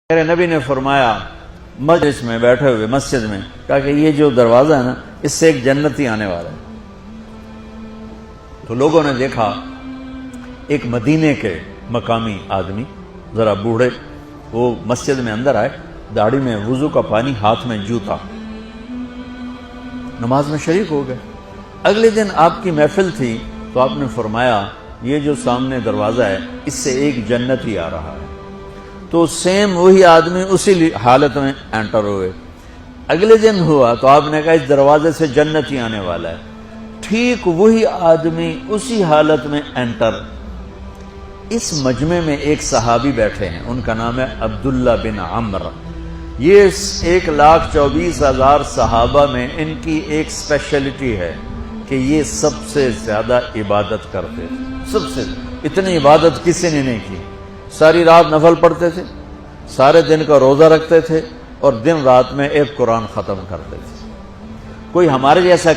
میرے نبی نے فرمایا مجلس میں بیٹھے ہوئے مسجد میں کہا کہ یہ جو دروازہ ہے نا اس سے ایک جنتی آنے والا ہے۔ تو لوگوں نے دیکھا ایک مدینے کے مقامی آدمی ذرا بوڑھے وہ مسجد میں اندر آئے، داڑھی میں وضو کا پانی، ہاتھ میں جوتا، نماز میں شریک ہو گئے۔ اگلے دن آپ کی محفل تھی تو آپ نے فرمایا یہ جو سامنے دروازہ ہے اس سے ایک جنتی آ رہا ہے۔ تو سیم وہی آدمی اسی حالت میں انٹر ہوئے۔ اگلے دن ہوا تو آپ نے کہا اس دروازے سے جنتی آنے والا ہے، ٹھیک وہی آدمی اسی حالت میں انٹر۔ اس مجمع میں ایک صحابی بیٹھے ہیں، ان کا نام ہے عبداللہ بن عمرو۔ یہ 1,24,000 صحابہ میں ان کی ایک اسپیشلٹی ہے کہ یہ سب سے زیادہ عبادت کرتے تھے، سب سے اتنی عبادت کسی نے نہیں کی۔ ساری رات نفل پڑھتے تھے، سارے دن کا روزہ رکھتے تھے اور دن رات میں ایک قرآن ختم کرتے تھے۔ کوئی ہمارے جیسا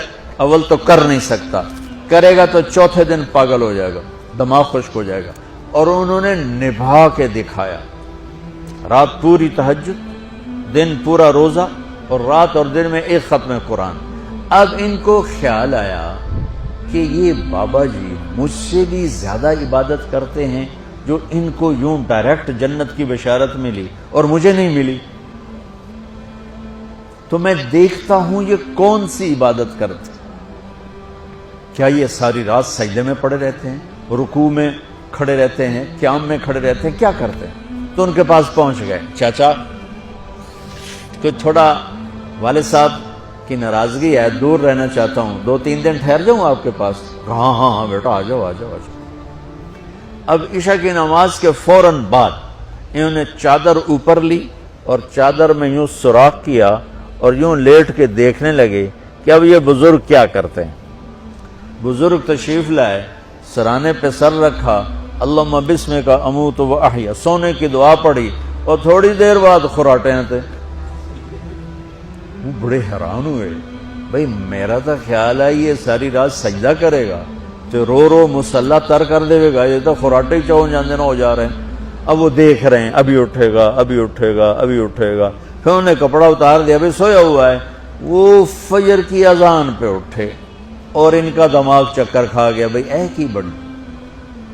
اول تو کر نہیں سکتا، کرے گا تو چوتھے دن پاگل ہو جائے گا، دماغ خشک ہو جائے گا، اور انہوں نے نبھا کے دکھایا۔ رات پوری تہجد، دن پورا روزہ، اور رات اور دن میں ایک ختم قرآن۔ اب ان کو خیال آیا کہ یہ بابا جی مجھ سے بھی زیادہ عبادت کرتے ہیں جو ان کو یوں ڈائریکٹ جنت کی بشارت ملی اور مجھے نہیں ملی، تو میں دیکھتا ہوں یہ کون سی عبادت کرتے، کیا یہ ساری رات سجدے میں پڑے رہتے ہیں، رکوع میں کھڑے رہتے ہیں، قیام میں کھڑے رہتے ہیں، کیا کرتے ہیں؟ تو ان کے پاس پہنچ گئے، چاچا تو تھوڑا والد صاحب کی ناراضگی ہے، دور رہنا چاہتا ہوں، 2-3 دن ٹھہر جاؤں آپ کے پاس؟ ہاں ہاں ہاں بیٹا آ جاؤ آ جاؤ آ جاؤ۔ اب عشاء کی نماز کے فوراً بعد انہوں نے چادر اوپر لی اور چادر میں یوں سوراخ کیا اور یوں لیٹ کے دیکھنے لگے کہ اب یہ بزرگ کیا کرتے ہیں۔ بزرگ تشریف لائے، سرانے پہ سر رکھا، اللہم بسمک اموت و احیا، سونے کی دعا پڑھی، اور تھوڑی دیر بعد خراٹے تھے۔ وہ بڑے حیران ہوئے، بھئی میرا تو خیال ہے یہ ساری رات سجدہ کرے گا تو رو رو مسلح تر کر دے گا، یہ تو خراٹے ہی چون جاندے نہ ہو جا رہے ہیں۔ اب وہ دیکھ رہے ہیں ابھی اٹھے گا ابھی اٹھے گا ابھی اٹھے گا، پھر انہوں نے کپڑا اتار دیا، ابھی سویا ہوا ہے۔ وہ فجر کی اذان پہ اٹھے اور ان کا دماغ چکر کھا گیا، بھئی اے کی بڑی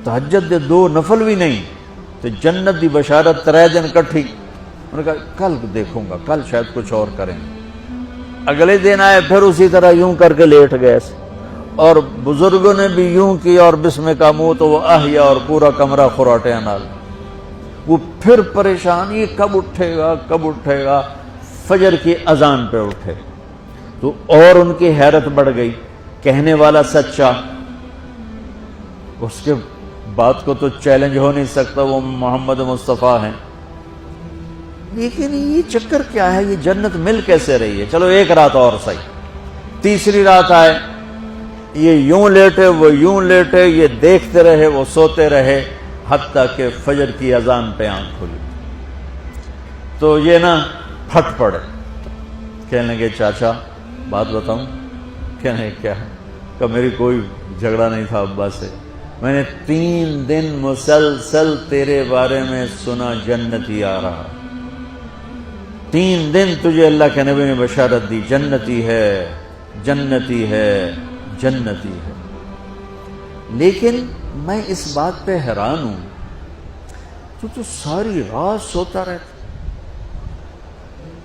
تہجد دے 2 نفل بھی نہیں تو جنت دی بشارت 3 دن کٹھی۔ انہوں نے کہا کل دیکھوں گا، کل شاید کچھ اور کریں۔ اگلے دن آئے، پھر اسی طرح یوں کر کے لیٹ گئے، اور بزرگوں نے بھی یوں کیا، اور بسمک اموت و احیا، اور پورا کمرہ خراٹے نال۔ وہ پھر پریشان، یہ کب اٹھے گا کب اٹھے گا؟ فجر کی اذان پہ اٹھے تو اور ان کی حیرت بڑھ گئی، کہنے والا سچا، اس کے بات کو تو چیلنج ہو نہیں سکتا، وہ محمد مصطفیٰ ہیں، لیکن یہ چکر کیا ہے، یہ جنت مل کیسے رہی ہے؟ چلو ایک رات اور صحیح۔ تیسری رات آئے، یہ یوں لیٹے وہ یوں لیٹے، یہ دیکھتے رہے وہ سوتے رہے، حتیٰ کہ فجر کی اذان پہ آنکھ کھلی تو یہ نا پھٹ پڑے، کہنے لگے چاچا بات بتاؤں؟ کہنے کیا ہے؟ کہ میری کوئی جھگڑا نہیں تھا ابا سے، میں نے 3 دن مسلسل تیرے بارے میں سنا جنتی آ رہا، 3 دن تجھے اللہ کے نبی نے بشارت دی جنتی ہے جنتی ہے جنتی ہے، لیکن میں اس بات پہ حیران ہوں تو ساری رات سوتا رہتا۔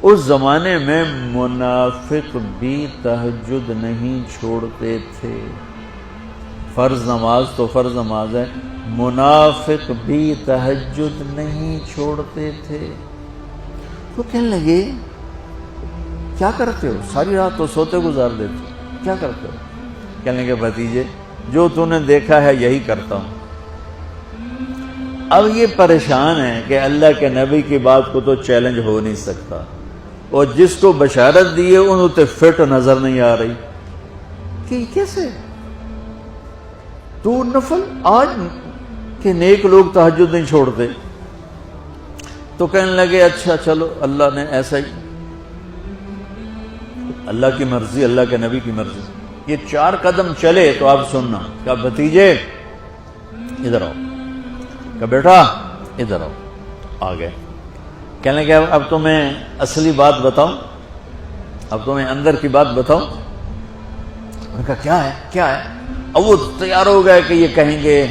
اس زمانے میں منافق بھی تہجد نہیں چھوڑتے تھے، فرض نماز تو فرض نماز ہے، منافق بھی تہجد نہیں چھوڑتے تھے۔ تو کہنے لگے کیا کرتے ہو؟ ساری رات تو سوتے گزار دیتے، کیا کرتے ہو؟ کہنے لگے بھتیجے جو تو نے دیکھا ہے یہی کرتا ہوں۔ اب یہ پریشان ہے کہ اللہ کے نبی کی بات کو تو چیلنج ہو نہیں سکتا، اور جس کو بشارت دی ہے انہوں تے فٹ نظر نہیں آ رہی کہ کیسے تو نفل آج کہ نیک لوگ تہجد نہیں چھوڑتے۔ تو کہنے لگے اچھا چلو اللہ نے ایسا ہی، اللہ کی مرضی، اللہ کے نبی کی مرضی۔ یہ 4 قدم چلے تو آپ سننا، کہا بھتیجے ادھر آؤ، کہا بیٹا ادھر آؤ، آ گئے۔ کہنے لگے اب تمہیں اصلی بات بتاؤں، اب تمہیں اندر کی بات بتاؤں. انہوں نے کہا کیا ہے کیا ہے؟ اب وہ تیار ہو گئے کہ یہ کہیں گے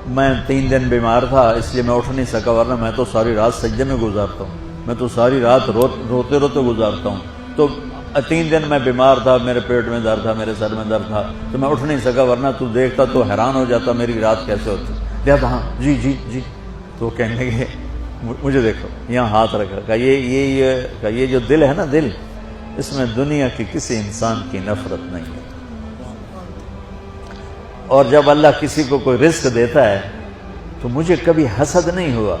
میں 3 دن بیمار تھا اس لیے میں اٹھ نہیں سکا، ورنہ میں تو ساری رات سجدے میں گزارتا ہوں، میں تو ساری رات روتے روتے گزارتا ہوں، تو 3 دن میں بیمار تھا، میرے پیٹ میں درد تھا، میرے سر میں درد تھا، تو میں اٹھ نہیں سکا، ورنہ تو دیکھتا تو حیران ہو جاتا میری رات کیسے ہوتی. لہذا ہاں جی جی جی. تو کہنے لگے مجھے دیکھو یہاں ہاتھ رکھا، کہا یہ جو دل ہے نا، دل اس میں دنیا کی کسی انسان کی نفرت نہیں ہے، اور جب اللہ کسی کو کوئی رزق دیتا ہے تو مجھے کبھی حسد نہیں ہوا،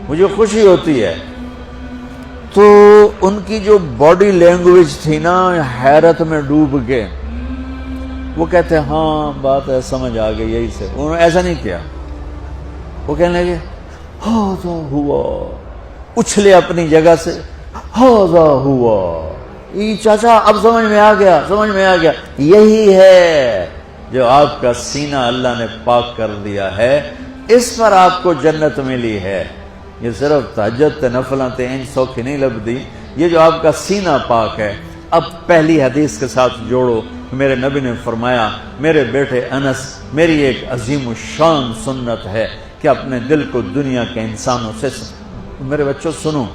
مجھے خوشی ہوتی ہے. تو ان کی جو باڈی لینگویج تھی نا، حیرت میں ڈوب کے وہ کہتے ہیں ہاں بات ہے سمجھ آ گئی یہی سے. انہوں نے ایسا نہیں کیا، وہ کہنے لگے ہاذا ہوا، اچھلے اپنی جگہ سے، ہاذا ہوا، یہ چاچا اب سمجھ میں آ گیا، سمجھ میں آ گیا، یہی ہے جو آپ کا سینہ اللہ نے پاک کر دیا ہے، اس پر آپ کو جنت ملی ہے. یہ صرف تہجد تے نفلاں تے ان سوکھی نہیں لبدی، یہ جو آپ کا سینہ پاک ہے. اب پہلی حدیث کے ساتھ جوڑو، میرے نبی نے فرمایا میرے بیٹے انس، میری ایک عظیم الشان سنت ہے کہ اپنے دل کو دنیا کے انسانوں سے میرے بچوں سنو،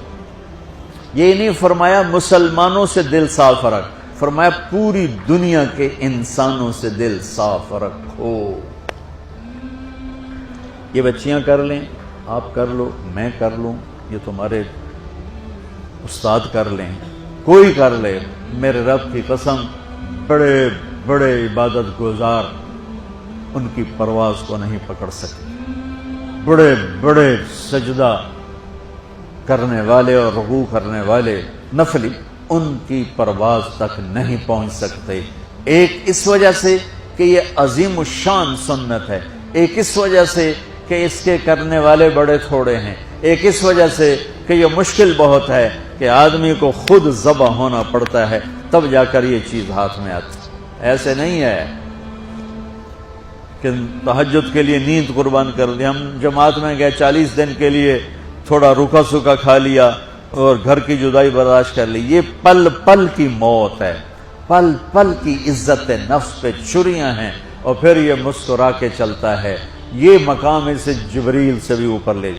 یہ نہیں فرمایا مسلمانوں سے دل صاف رکھ، فرمایا پوری دنیا کے انسانوں سے دل صاف رکھو. یہ بچیاں کر لیں، آپ کر لو، میں کر لوں، یہ تمہارے استاد کر لیں، کوئی کر لے، میرے رب کی قسم بڑے بڑے عبادت گزار ان کی پرواز کو نہیں پکڑ سکتے، بڑے بڑے سجدہ کرنے والے اور رکوع کرنے والے نفلی ان کی پرواز تک نہیں پہنچ سکتے. ایک اس وجہ سے کہ یہ عظیم الشان سنت ہے، ایک اس وجہ سے کہ اس کے کرنے والے بڑے تھوڑے ہیں، ایک اس وجہ سے کہ یہ مشکل بہت ہے کہ آدمی کو خود ذبح ہونا پڑتا ہے تب جا کر یہ چیز ہاتھ میں آتی. ایسے نہیں ہے کہ تہجد کے لیے نیند قربان کر دی. ہم جماعت میں گئے 40 دن کے لیے، تھوڑا روکھا سوکھا کھا لیا اور گھر کی جدائی برداشت کر لی. یہ پل پل کی موت ہے، پل پل کی عزت نفس پہ چھریاں ہیں، اور پھر یہ مسکرا کے چلتا ہے. یہ مقام اسے جبریل سے بھی اوپر لے